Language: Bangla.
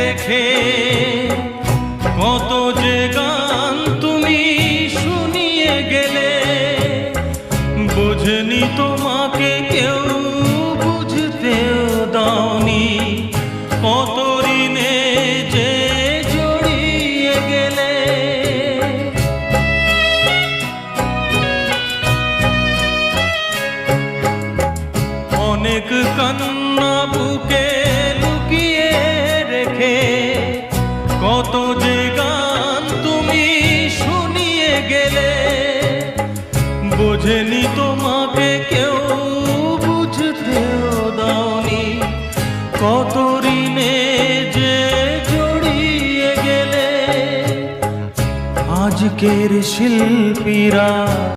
রেখে কত যে গান তুমি শুনিয়ে গেলে, বুঝনি তোমাকে কেউ বুঝতেও দাওনি, কত ঋণে যে জড়িয়ে গেলে। অনেক কান্না বুকে লুকিয়ে রেখে কত যে গান তুমি শুনিয়ে গেলে, বোঝেনি তোমাকে কেউ বুঝতেও দাওনি, কত ঋণে যে জড়িয়ে গেলে। আজকের শিল্পীরা